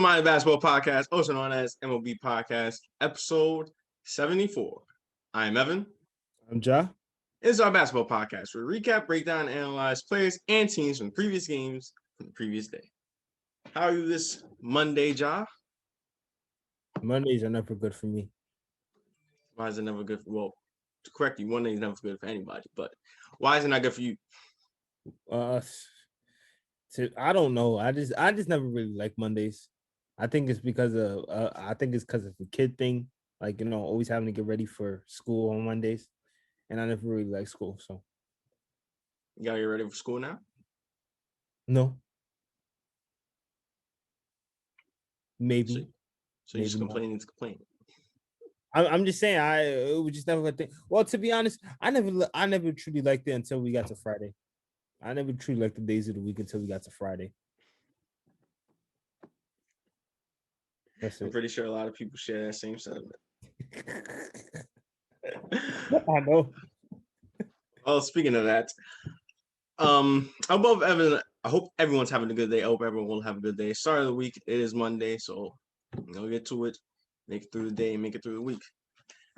the Mind Basketball Podcast, also known as M.O.B Podcast, episode 74. I am Evan. I'm Ja. This is our basketball podcast where we recap, break down, and analyze players and teams from previous games from the previous day. How are you this Monday, Ja? Mondays are never good for me. Why is it never good for, well, to correct you, Monday is never good for anybody, but why is it not good for you? I don't know. I just never really like Mondays. I think it's because of a kid thing. Like, always having to get ready for school on Mondays. And I never really like school, so You gotta get ready for school now? no. Maybe. So you're just complaining to complain. I'm just saying it was just never a thing. Well, to be honest, I never truly liked it until we got to Friday. I never truly liked the days of the week until we got to Friday. I'm pretty sure a lot of people share that same sentiment. I know. Well, speaking of that, above Evan, I hope everyone's having a good day. I hope everyone will have a good day. Start of the week, it is Monday, so get to it, make it through the day, and make it through the week.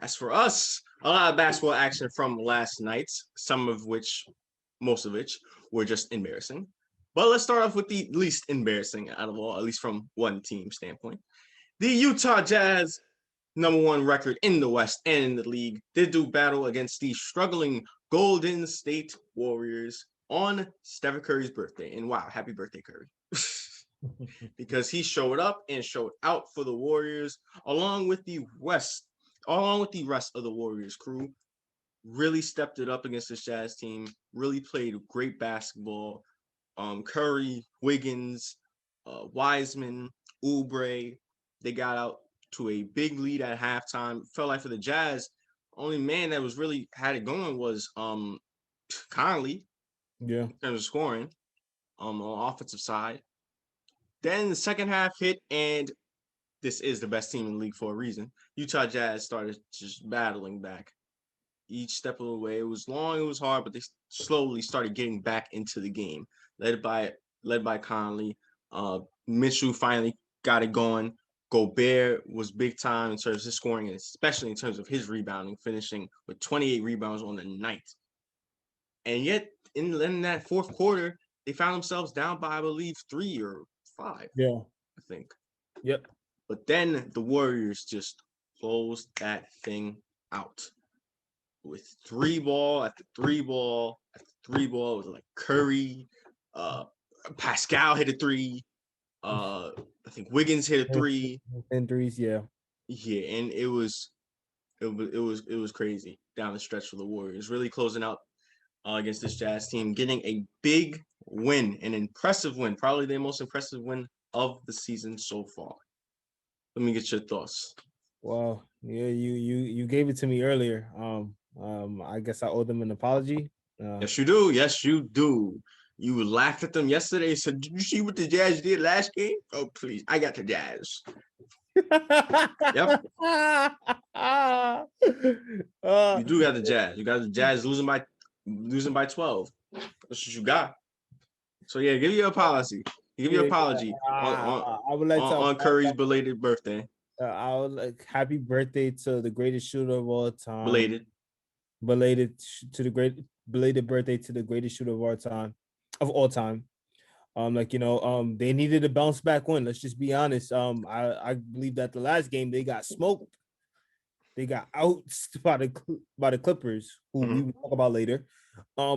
As for us, a lot of basketball action from last night, most of which were just embarrassing. But let's start off with the least embarrassing out of all, at least from one team standpoint. The Utah Jazz, #1 record in the West and in the league, did do battle against the struggling Golden State Warriors on Stephen Curry's birthday. And wow, happy birthday, Curry. Because he showed up and showed out for the Warriors, along with the rest of the Warriors crew. Really stepped it up against this Jazz team, really played great basketball. Curry, Wiggins, Wiseman, Oubre, they got out to a big lead at halftime. Felt like for the Jazz, only man that was really had it going was Conley. Yeah. In terms of scoring, on the offensive side. Then the second half hit, and this is the best team in the league for a reason. Utah Jazz started just battling back. Each step of the way, it was long, it was hard, but they slowly started getting back into the game. Led by Conley. Mitchell finally got it going. Gobert was big time in terms of his scoring, and especially in terms of his rebounding, finishing with 28 rebounds on the night. And yet, in that fourth quarter, they found themselves down by, I believe, 3 or 5. Yeah. I think. Yep. But then the Warriors just closed that thing out with 3-ball after 3-ball after 3-ball. It was like Curry, Pascal hit a 3. I think Wiggins hit a 3. And threes, yeah. Yeah, and it was crazy down the stretch for the Warriors. Really closing out against this Jazz team, getting a big win, an impressive win, probably the most impressive win of the season so far. Let me get your thoughts. Well, yeah, you gave it to me earlier. I guess I owe them an apology. Yes, you do. Yes, you do. You laughed at them yesterday. Said, "Did you see what the Jazz did last game? Oh, please, I got the Jazz." Yep. You do got the Jazz. You got the Jazz losing by 12. That's what you got. So yeah, give you an apology. Give you an apology on Curry's belated birthday. I would like happy birthday to the greatest shooter of all time. Belated birthday to the greatest shooter of all time. They needed a bounce back win. Let's just be honest. I believe that the last game they got smoked. They got out by the Clippers, who we will talk about later. They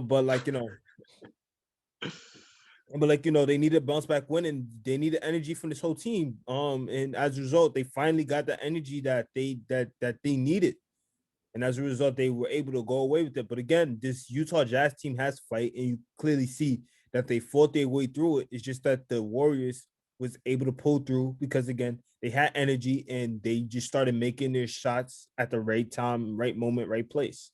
needed a bounce back win, and they needed energy from this whole team. And as a result, they finally got the energy that they needed. And as a result, they were able to go away with it. But again, this Utah Jazz team has fight, and you clearly see that they fought their way through it. It's just that the Warriors was able to pull through because, again, they had energy and they just started making their shots at the right time, right moment, right place.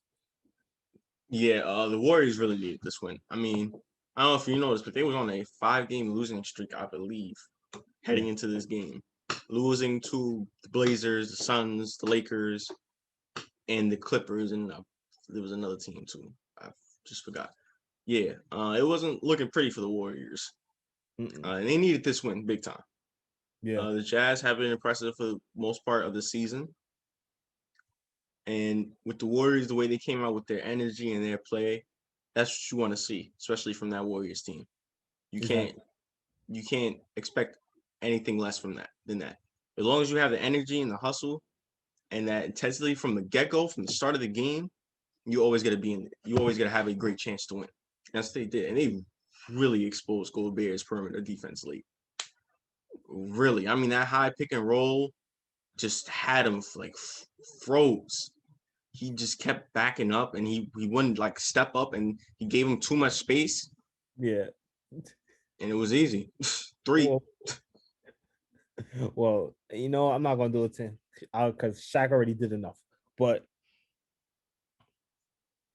Yeah, the Warriors really needed this win. I mean, I don't know if you noticed, but they was on a 5-game losing streak, I believe, heading into this game. Losing to the Blazers, the Suns, the Lakers, and the Clippers, and there was another team too. I just forgot. Yeah, it wasn't looking pretty for the Warriors. And they needed this win big time. Yeah. The Jazz have been impressive for the most part of the season. And with the Warriors, the way they came out with their energy and their play, that's what you want to see, especially from that Warriors team. Exactly. You can't expect anything less from that than that. As long as you have the energy and the hustle and that intensity from the get-go, from the start of the game, you always got to be in it. You always got to have a great chance to win. That's what they did. And they really exposed Goldbergs perimeter defense late. Really. I mean, that high pick and roll just had him like froze. He just kept backing up and he wouldn't like step up and he gave him too much space. Yeah. And it was easy. 3. Well, I'm not gonna do it to him because Shaq already did enough. But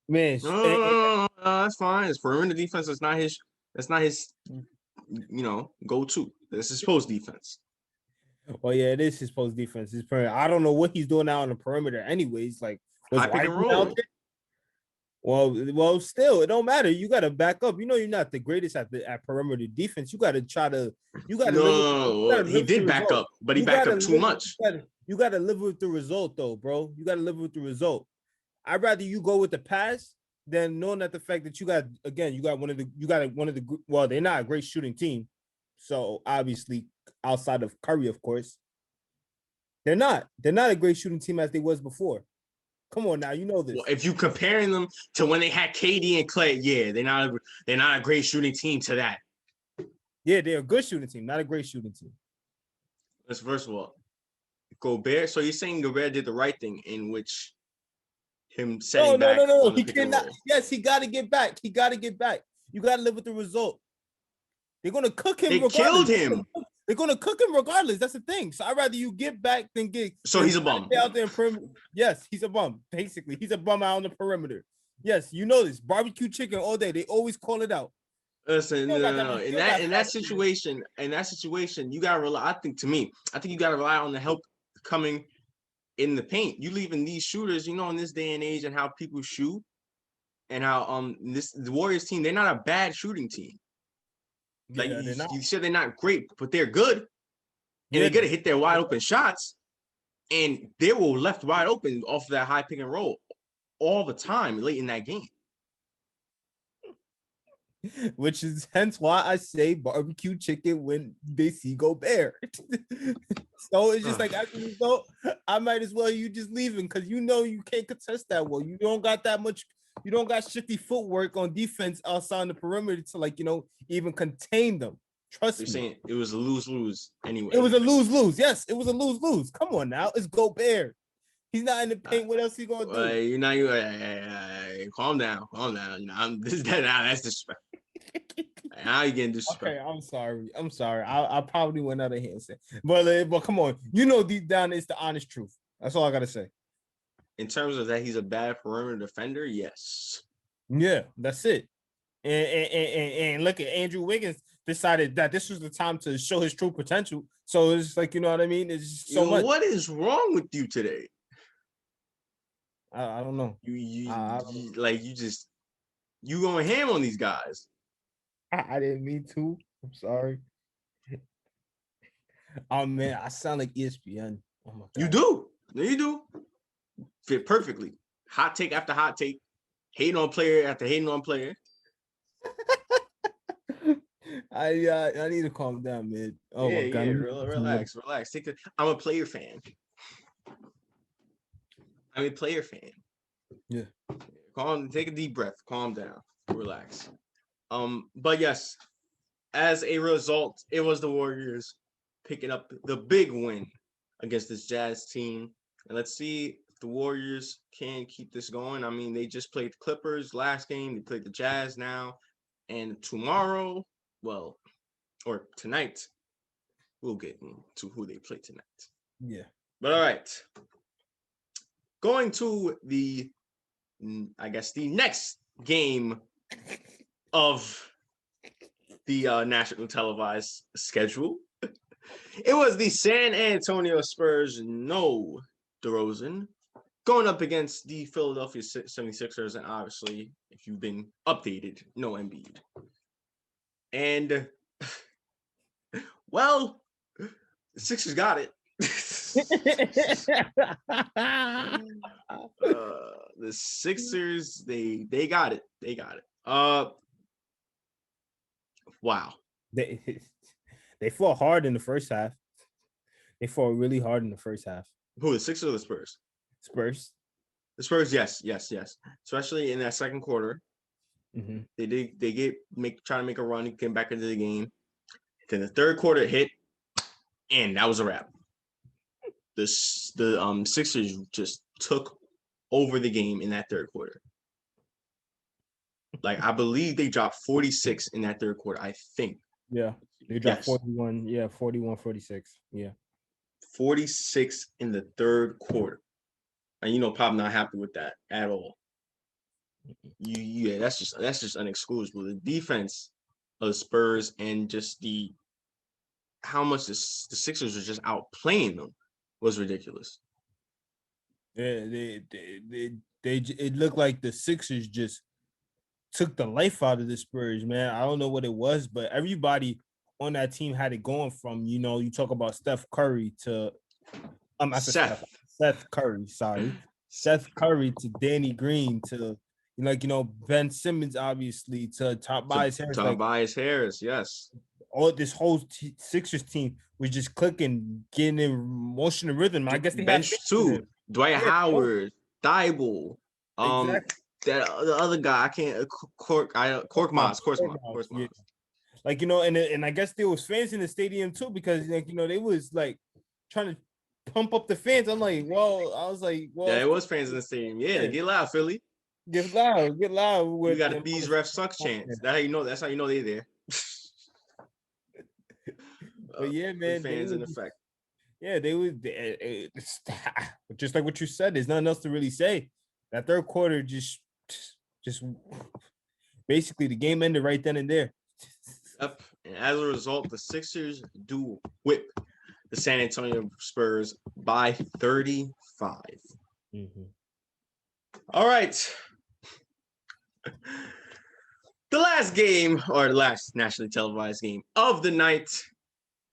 man, No, that's fine. His perimeter defense is not his. That's not his. Go-to. That's his post defense. well, yeah, it is his post defense. His perimeter. I don't know what he's doing out on the perimeter. Anyways, like was High pick and White out roll. there? Well, still, it don't matter. You got to back up. You're not the greatest at perimeter defense. You got to try to. You got to No, he did back up, but he backed up too much. You got to live with the result, though, bro. You got to live with the result. I'd rather you go with the pass than knowing that the fact that you got one of the. Well, they're not a great shooting team, so obviously outside of Curry, of course, they're not. They're not a great shooting team as they was before. Come on now, you know this. Well, if you comparing them to when they had KD and Clay, yeah, they're not a great shooting team to that. Yeah, they're a good shooting team, not a great shooting team. Let's first of all, Gobert. So you're saying Gobert did the right thing in which him setting back. No. He cannot. Yes, he got to get back. You got to live with the result. They're gonna cook him. They killed him. They're gonna cook him regardless. That's the thing. So I'd rather you get back than get. So he's a bum. Out there in perimeter. Yes, he's a bum. Basically, he's a bum out on the perimeter. Yes, you know this. Barbecue chicken all day. They always call it out. Listen, no. In that situation, you gotta rely. I think you gotta rely on the help coming in the paint. You leaving these shooters, in this day and age and how people shoot, and how the Warriors team, they're not a bad shooting team. Like you said, they're not great, but they're good, and they're gonna hit their wide open shots, and they were left wide open off of that high pick and roll all the time late in that game. Which is hence why I say barbecue chicken when they see Gobert. So it's just like as a result, I might as well you just leaving because you can't contest that well. You don't got that much. You don't got shifty footwork on defense outside the perimeter to even contain them. Trust me. You're saying it was a lose-lose anyway. It was a lose-lose. Yes, it was a lose-lose. Come on now, it's Gobert. He's not in the paint. What else he gonna do? Calm down. That's disrespect. Now you getting disrespect. Okay, I'm sorry. I probably went out of hand, but come on, deep down it's the honest truth. That's all I gotta say. In terms of that, he's a bad perimeter defender. Yes. Yeah, that's it. And look at Andrew Wiggins decided that this was the time to show his true potential. So it's like what I mean. It's just so much. What is wrong with you today? I don't know. You going ham on these guys. I didn't mean to. I'm sorry. Oh man, I sound like ESPN. Oh my God. You do. No, you do. Fit perfectly. Hot take after hot take. Hating on player after hating on player. I need to calm down, man. Oh my God. Relax. I'm a player fan. Yeah. Take a deep breath. Calm down. Relax. But yes, as a result, it was the Warriors picking up the big win against this Jazz team. And let's see if the Warriors can keep this going. I mean, they just played the Clippers last game. They played the Jazz now. And tomorrow, or tonight, we'll get into who they play tonight. Yeah. But all right. Going to the next game of the national televised schedule. It was the San Antonio Spurs, no DeRozan, going up against the Philadelphia 76ers, and obviously, if you've been updated, no Embiid. And, The Sixers got it. The Sixers, they got it. They got it. Wow. They fought hard in the first half. They fought really hard in the first half. Who, the Sixers or the Spurs? Spurs. The Spurs, yes. Especially in that second quarter. Mm-hmm. They try to make a run and get back into the game. Then the third quarter hit, and that was a wrap. The Sixers just took over the game in that third quarter. Like, I believe they dropped 46 in that third quarter, I think. Yeah. They dropped 41. Yeah, 41, 46. Yeah. 46 in the third quarter. And Pop not happy with that at all. That's just unexcusable. The defense of the Spurs and just how much the Sixers are just outplaying them was ridiculous. Yeah, it looked like the Sixers just took the life out of the Spurs, man. I don't know what it was, but everybody on that team had it going from, you talk about Steph Curry to Seth Curry, sorry. Seth Curry to Danny Green to Ben Simmons, obviously, to Tobias Harris. Tobias Harris, yes. All this whole Sixers team was just clicking, getting in motion and rhythm. I guess they bench too. Dwight Howard, Thibault, exactly. The other guy, I can't. Korkmaz. Yeah. And I guess there was fans in the stadium too because they was like trying to pump up the fans. I'm like, yeah, it was fans in the stadium. Yeah. Get loud, Philly. Get loud. You got a these ref sucks chance. That's how you know they're there. But yeah, man, fans in effect. Yeah, they was just like what you said. There's nothing else to really say. That third quarter just basically the game ended right then and there. Yep. And as a result, the Sixers do whip the San Antonio Spurs by 35. Mm-hmm. All right. The last game, or the last nationally televised game of the night,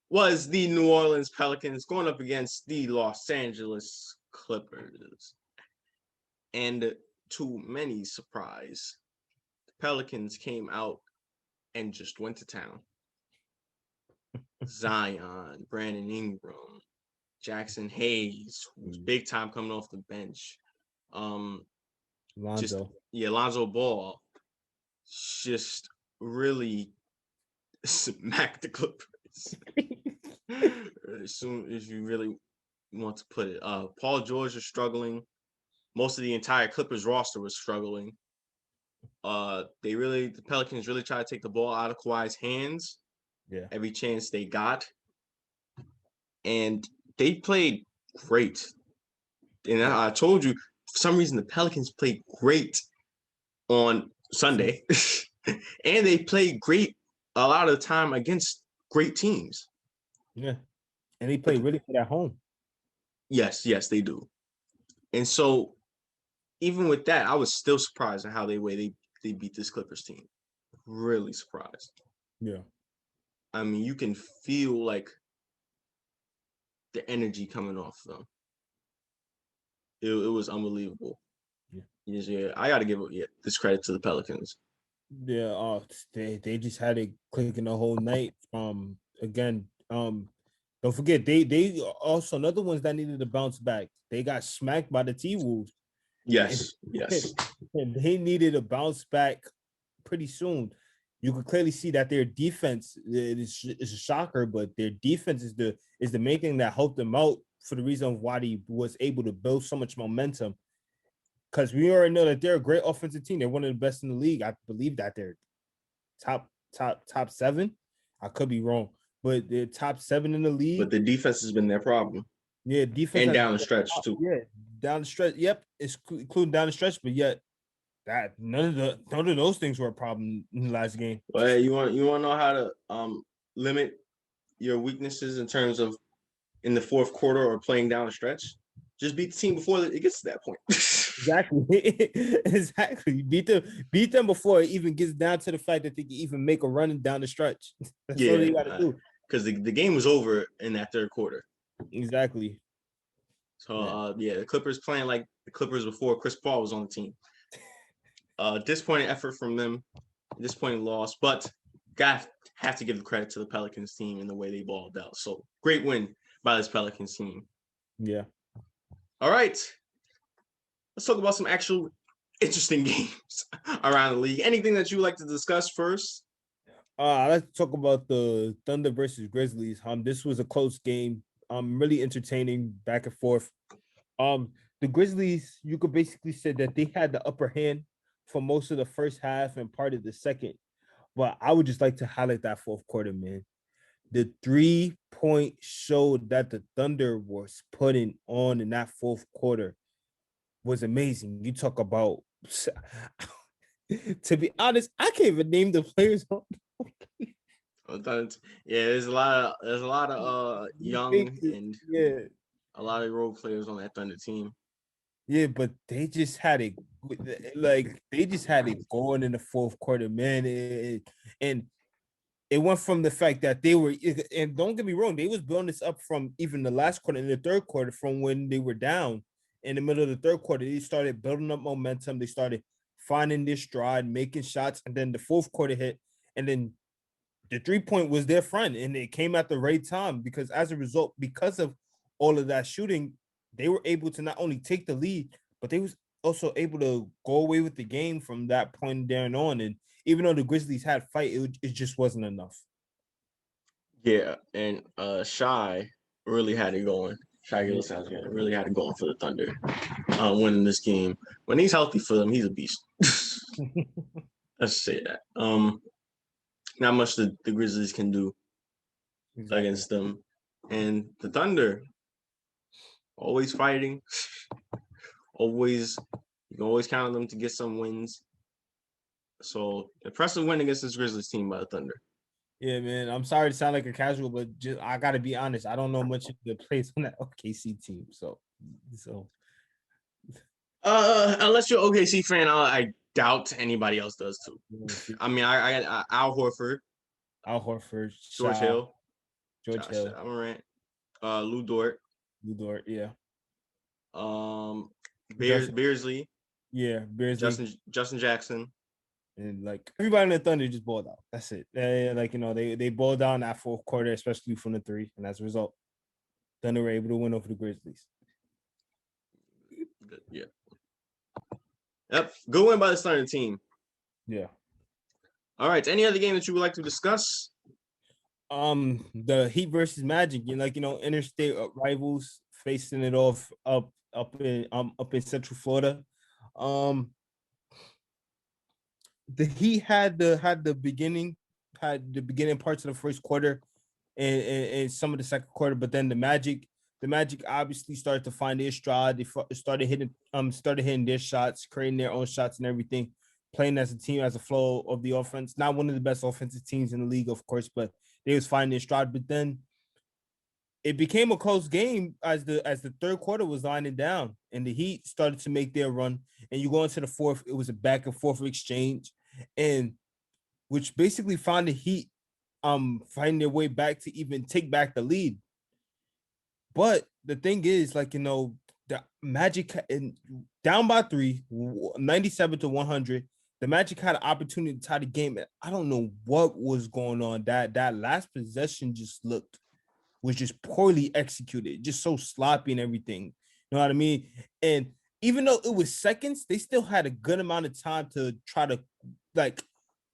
was the New Orleans Pelicans going up against the Los Angeles Clippers. And to many surprise, the Pelicans came out and just went to town. Zion, Brandon Ingram, Jackson Hayes, who's big time coming off the bench. Lonzo Ball just really smacked the Clippers. As soon as you really want to put it. Paul George is struggling. Most of the entire Clippers roster was struggling. The Pelicans really tried to take the ball out of Kawhi's hands. Yeah. Every chance they got. And they played great. And I told you, for some reason, the Pelicans played great on Sunday. And they played great a lot of the time against great teams. Yeah. And they play really good at home. Yes, they do. And so, even with that, I was still surprised at how they beat this Clippers team. Really surprised. Yeah. I mean, you can feel like the energy coming off them. It was unbelievable. Yeah, I got to give this credit to the Pelicans. Yeah, they just had it clicking the whole night. Again, don't forget they also another ones that needed to bounce back. They got smacked by the T-Wolves. Yes. And they needed a bounce back pretty soon. You could clearly see that their defense is a shocker, but their defense is the main thing that helped them out for the reason of why he was able to build so much momentum. Because we already know that they're a great offensive team. They're one of the best in the league. I believe that they're top 7. I could be wrong, but they're top 7 in the league. But the defense has been their problem. Yeah, defense and down the stretch too. Yeah, down the stretch. Yep, it's including down the stretch. But yet, that none of those things were a problem in the last game. Well, you want to know how to limit your weaknesses in terms of in the fourth quarter or playing down the stretch? Just beat the team before it gets to that point. Exactly. Beat them before it even gets down to the fact that they can even make a run down the stretch. That's all you got to do. because the game was over in that third quarter. Exactly. So the Clippers playing like the Clippers before Chris Paul was on the team. Disappointing effort from them, disappointing loss, but have to give the credit to the Pelicans team in the way they balled out. So great win by this Pelicans team. Yeah. All right, let's talk about some actual interesting games around the league. Anything that you would like to discuss first? I'd like to talk about the Thunder versus Grizzlies. This was a close game. Really entertaining, back and forth. The Grizzlies, you could basically say that they had the upper hand for most of the first half and part of the second. But I would just like to highlight that fourth quarter, man. The 3-point show that the Thunder was putting on in that fourth quarter was amazing. You talk about, to be honest, I can't even name the players on. Yeah, there's a lot of young and a lot of role players on that Thunder team. Yeah, but they just had it going in the fourth quarter, man. And it went from the fact that they were, and don't get me wrong, they was building this up from even the last quarter in the third quarter, from when they were down in the middle of the third quarter. They started building up momentum. They started finding their stride, making shots, and then the fourth quarter hit, and then the 3-point was their friend, and it came at the right time, because as a result, because of all of that shooting, they were able to not only take the lead, but they was also able to go away with the game from that point down on. And even though the Grizzlies had fight, it just wasn't enough. Yeah, and Shy really had it going. Shy Gilgeous really had it going for the Thunder, winning this game. When he's healthy for them, he's a beast. Let's say that. Not much the Grizzlies can do against them, and the Thunder always fighting. You can always count on them to get some wins. So impressive win against this Grizzlies team by the Thunder. Yeah, man. I'm sorry to sound like a casual, but I gotta be honest. I don't know much of the players on that OKC team. So unless you're an OKC fan, I doubt anybody else does too. I mean, I got Al Horford, George Hill, George Hill, Morant, Lou Dort, yeah. Beardsley, Beardsley, Justin Jackson, and like everybody in the Thunder just balled out. That's it. They balled down that fourth quarter, especially from the three, and as a result, Thunder were able to win over the Grizzlies. Yeah. Yep. Good win by the Thunder team. Yeah. All right. Any other game that you would like to discuss? The Heat versus Magic. Interstate rivals facing it off up in Central Florida. The Heat had the beginning parts of the first quarter and some of the second quarter, but then the Magic obviously started to find their stride. They started hitting their shots, creating their own shots and everything, playing as a team, as a flow of the offense. Not one of the best offensive teams in the league, of course, but they was finding their stride. But then it became a close game as the third quarter was winding down, and the Heat started to make their run. And you go into the fourth, it was a back and forth exchange, and which basically found the Heat finding their way back to even take back the lead. But the thing is, the Magic down by 3, 97-100. The Magic had an opportunity to tie the game. I don't know what was going on. That last possession was just poorly executed, just so sloppy and everything. You know what I mean? And even though it was seconds, they still had a good amount of time to try to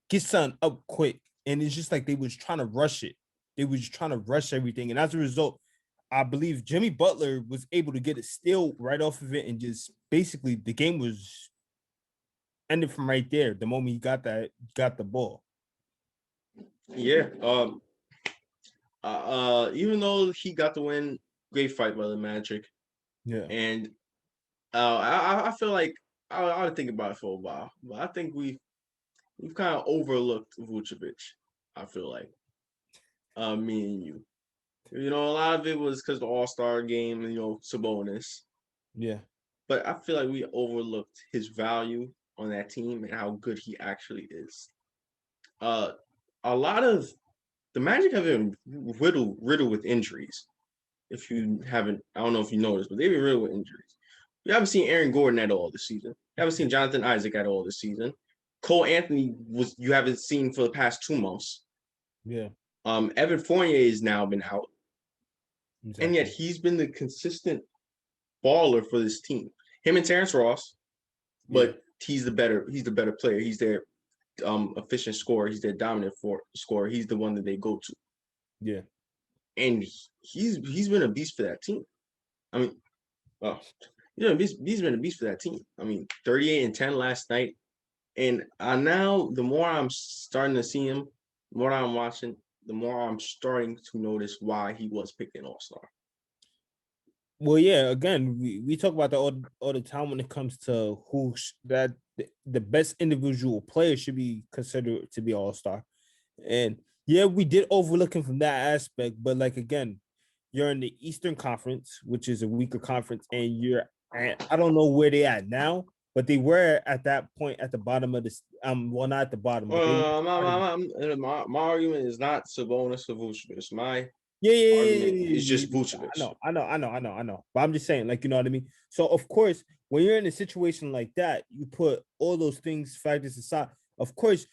get something up quick. And it's just like they was trying to rush it. They was trying to rush everything. And as a result, I believe Jimmy Butler was able to get a steal right off of it, and just basically the game was ended from right there the moment he got the ball. Yeah. Even though he got the win, great fight by the Magic. Yeah. And I feel like I would think about it for a while, but I think we've kind of overlooked Vucevic. I feel like me and you. A lot of it was because the All-Star game and Sabonis. Yeah. But I feel like we overlooked his value on that team and how good he actually is. A lot of the Magic have been riddled with injuries. If you haven't, I don't know if you noticed, but they've been riddled with injuries. You haven't seen Aaron Gordon at all this season. You haven't seen Jonathan Isaac at all this season. Cole Anthony you haven't seen for the past 2 months. Yeah. Evan Fournier has now been out. Exactly. And yet he's been the consistent baller for this team. Him and Terrence Ross, but he's the better player. He's their efficient scorer. He's their dominant scorer. He's the one that they go to. Yeah. And he's been a beast for that team. I mean, he's been a beast for that team. I mean, 38 and 10 last night. And now the more I'm starting to see him, the more I'm watching, the more I'm starting to notice why he was picked an all-star. Well, yeah, again, we talk about that all the time when it comes to the best individual player should be considered to be all-star. And yeah, we did overlook him from that aspect, but like again, you're in the Eastern Conference, which is a weaker conference, and I don't know where they at now, but they were at that point at the bottom of this. Well, not at the bottom. My argument is not Sabonis or Vucevic. My argument is just Vucevic. I know. But I'm just saying, like, you know what I mean? So, of course, when you're in a situation like that, you put all those factors aside. Of course,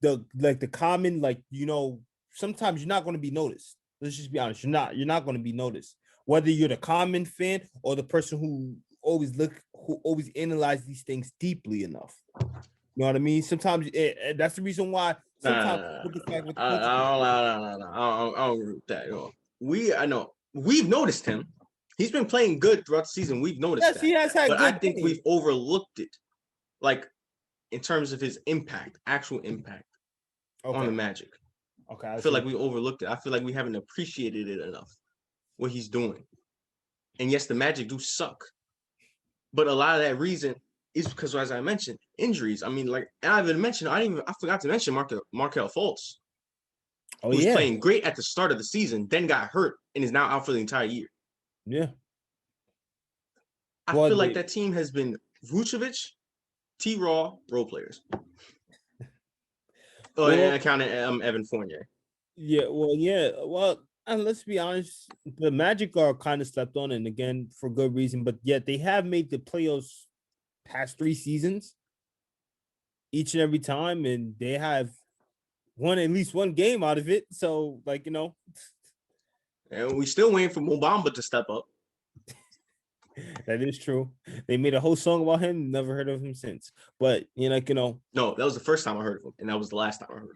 the common, like, you know, sometimes you're not going to be noticed. Let's just be honest. You're not going to be noticed. Whether you're the common fan or the person who always analyze these things deeply enough. You know what I mean? Sometimes that's the reason why. Sometimes I don't agree with that. I know we've noticed him. He's been playing good throughout the season. We've noticed that. He has had but good I think we've overlooked it, like in terms of his actual impact on the Magic. Okay, I feel like we overlooked it. I feel like we haven't appreciated it enough, what he's doing. And yes, the Magic do suck, but a lot of that reason is because, as I mentioned, injuries. I mean, like, and I forgot to mention Markelle Fultz. Who was playing great at the start of the season, then got hurt and is now out for the entire year. Yeah. I feel like that team has been Vucevic, T-Raw, role players. And counting Evan Fournier. Yeah, well, and let's be honest, the Magic are kind of slept on, and again, for good reason, but yet they have made the playoffs past 3 seasons each and every time, and they have won at least one game out of it. So, like, you know. And we still waiting for M.O.B to step up. That is true. They made a whole song about him. Never heard of him since. But you know. No, that was the first time I heard of him, and that was the last time I heard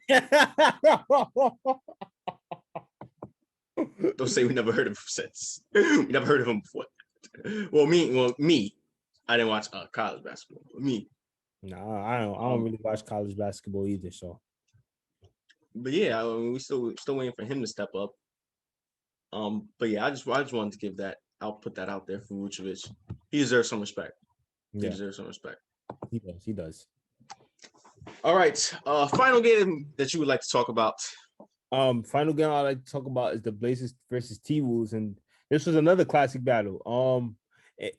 of him. Don't say we never heard of him since. We never heard of him before. Well, me. I didn't watch college basketball. Me. No, I don't really watch college basketball either. So. But yeah, we still waiting for him to step up. But yeah, I just wanted to give that. I'll put that out there for Vucevic. He deserves some respect. He deserves some respect. He does. All right. Final game that you would like to talk about. Final game I'd like to talk about is the Blazers versus T-Wolves, and this was another classic battle.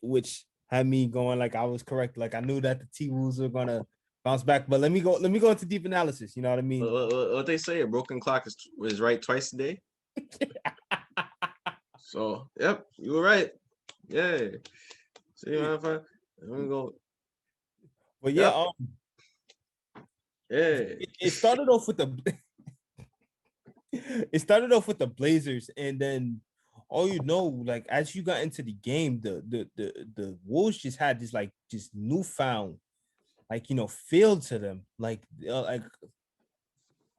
Which had me going like I was correct. Like I knew that the T-Wolves were gonna bounce back. But let me go into deep analysis. You know what I mean? What they say, a broken clock is right twice a day. So, yep, you were right. Yeah. See, let me go. But yeah, yep. It started off with the Blazers, and then like as you got into the game, the Wolves just had this like just newfound, like, you know, feel to them, like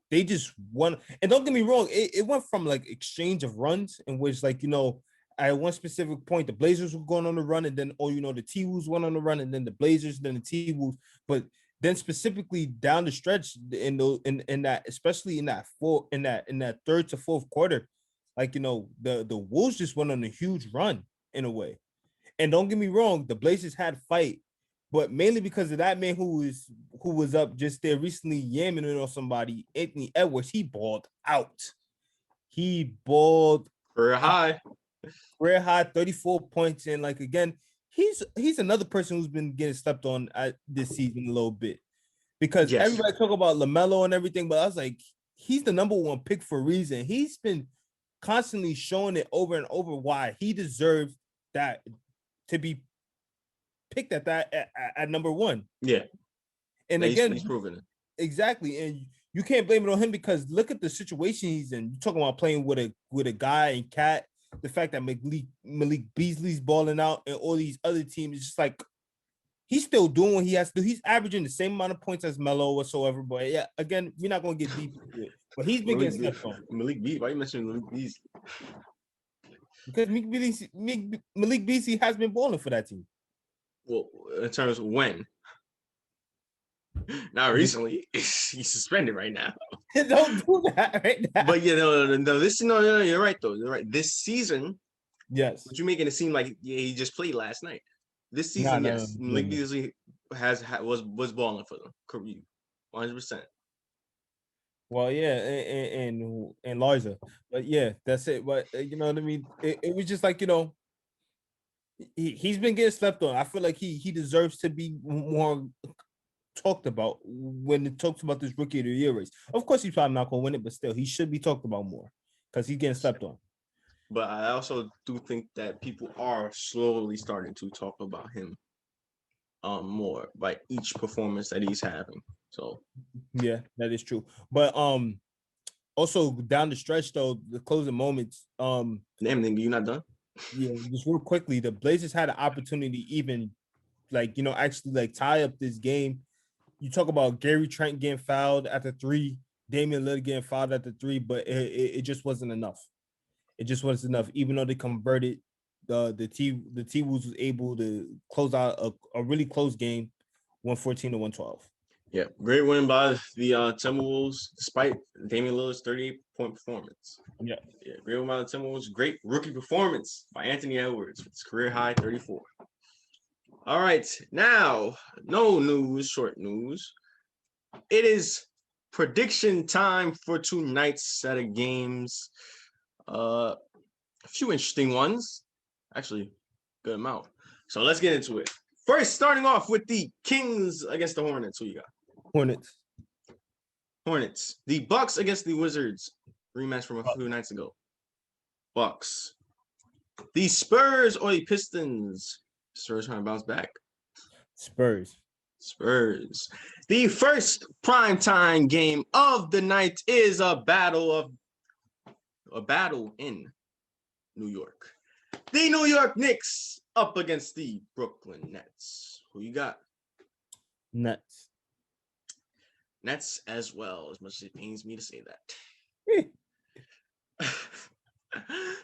they just won. And don't get me wrong, it went from like exchange of runs in which, like, you know, at one specific point, the Blazers were going on the run, and then, the T-Wolves went on the run, and then the Blazers, then the T-Wolves. But then specifically down the stretch in that, especially in that third to fourth quarter, like, you know, the Wolves just went on a huge run in a way. And don't get me wrong, the Blazers had fight, but mainly because of that man who was up just there recently yamming it on somebody, Anthony Edwards. He balled out. He balled career high, 34 points. And like again, he's another person who's been getting slept on this season a little bit, because everybody talk about LaMelo and everything, but I was like, he's the number one pick for a reason. He's been constantly showing it over and over why he deserves that to be picked at number one. Yeah. And He's again, proven it. exactly. And you can't blame it on him because look at the situation he's in. You're talking about playing with a guy and Cat. The fact that Malik Beasley's balling out and all these other teams, it's just like he's still doing what he has to do. He's averaging the same amount of points as Melo whatsoever. But yeah, again, we're not gonna get deep into it. But he's been getting stepped on. Malik Beasley. Why are you mentioning Malik Beasley? Because Malik Beasley has been balling for that team. Well, in terms of when? Not recently. He's suspended right now. Don't do that right now. But yeah, no, you're right though. You're right. This season, yes. But you're making it seem like he just played last night. This season, yes, Malik Beasley was balling for them. 100%. Well, yeah, and Larza, but yeah, that's it. But you know what I mean. It was just like he's been getting slept on. I feel like he deserves to be more talked about when it talks about this rookie of the year race. Of course, he's probably not going to win it, but still, he should be talked about more because he's getting slept on. But I also do think that people are slowly starting to talk about him more by each performance that he's having. So yeah, that is true. But also down the stretch though, the closing moments. Damn, nigga, you not done? Yeah, just real quickly, the Blazers had an opportunity even actually tie up this game. You talk about Gary Trent getting fouled at the 3, Damian Lillard getting fouled at the 3, but it just wasn't enough. It just wasn't enough. Even though they converted, the T-Wolves was able to close out a really close game, 114 to 112. Yeah, great win by the Timberwolves, despite Damian Lillard's 38-point performance. Yeah, great win by the Timberwolves. Great rookie performance by Anthony Edwards with his career high 34. All right, now, no news, short news. It is prediction time for tonight's set of games. A few interesting ones. Actually, good amount. So let's get into it. First, starting off with the Kings against the Hornets. Who you got? Hornets. The Bucks against the Wizards. Rematch from a few nights ago. Bucks. The Spurs or the Pistons. Spurs trying to bounce back. Spurs. The first primetime game of the night is a battle in New York. The New York Knicks up against the Brooklyn Nets. Who you got? Nets as well, as much as it pains me to say that.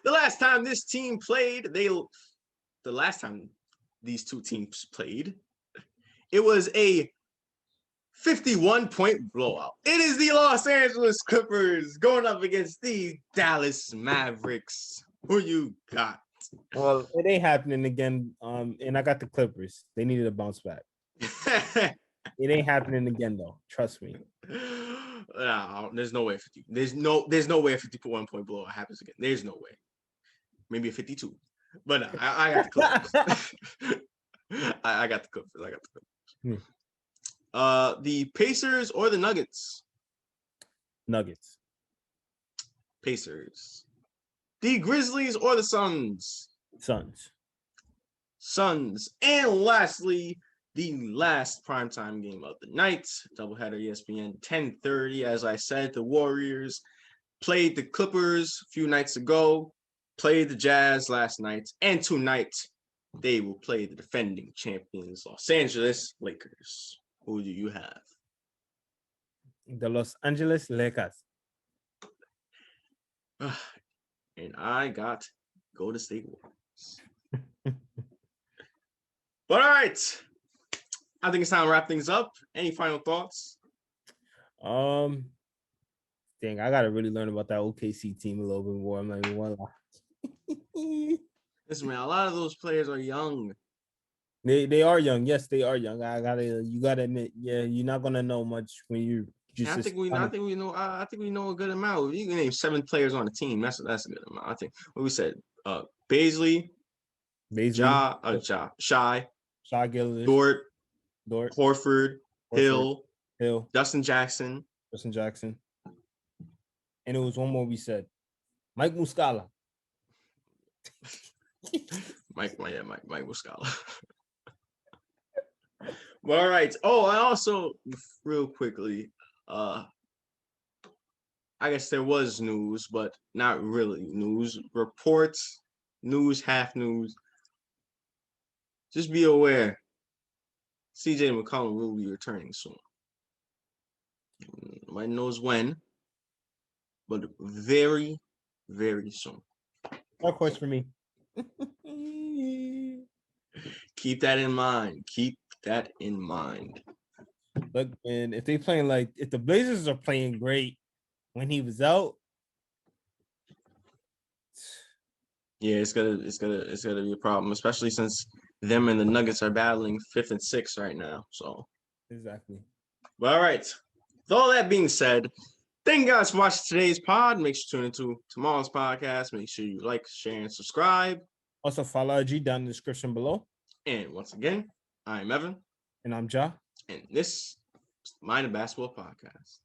The last time these two teams played, it was a 51-point blowout. It is the Los Angeles Clippers going up against the Dallas Mavericks. Who you got? Well, it ain't happening again. And I got the Clippers. They needed a bounce back. It ain't happening again, though. Trust me. No, there's no way. There's no way a 51-point blowout happens again. There's no way. Maybe a 52. But no, I got the Clippers. I got the Clippers. The Pacers or the Nuggets? Nuggets. Pacers. The Grizzlies or the Suns? Suns. And lastly, the last primetime game of the night, doubleheader ESPN 10:30. As I said, the Warriors played the Clippers a few nights ago, played the Jazz last night, and tonight they will play the defending champions, Los Angeles Lakers. Who do you have? The Los Angeles Lakers. And I got Golden State Warriors. But all right. I think it's time to wrap things up. Any final thoughts? I gotta really learn about that OKC team a little bit more. I'm like, voila. Listen, man, a lot of those players are young. They are young. Yes, they are young. You gotta admit, yeah, you're not gonna know much when you just. I think we know a good amount. You can name 7 players on the team. That's a good amount. I think what we said. Shai Gilgeous, Dort, Horford, Hill, Justin Jackson. and it was one more we said. Mike Muscala. Mike Muscala. Well, all right. Oh, I also real quickly, I guess there was news, but not really news. Reports, news, half news. Just be aware, CJ McCollum will be returning soon. Nobody knows when, but very, very soon. Dark horse for me. Keep that in mind. Keep that in mind. Look, man, if the Blazers are playing great when he was out, yeah, it's gonna be a problem, especially since them and the Nuggets are battling 5th and 6th right now. So exactly. But all right. With all that being said, thank you guys for watching today's pod. Make sure to tune into tomorrow's podcast. Make sure you like, share, and subscribe. Also, follow IG down in the description below. And once again, I'm Evan. And I'm Ja. And this is Mind and Basketball Podcast.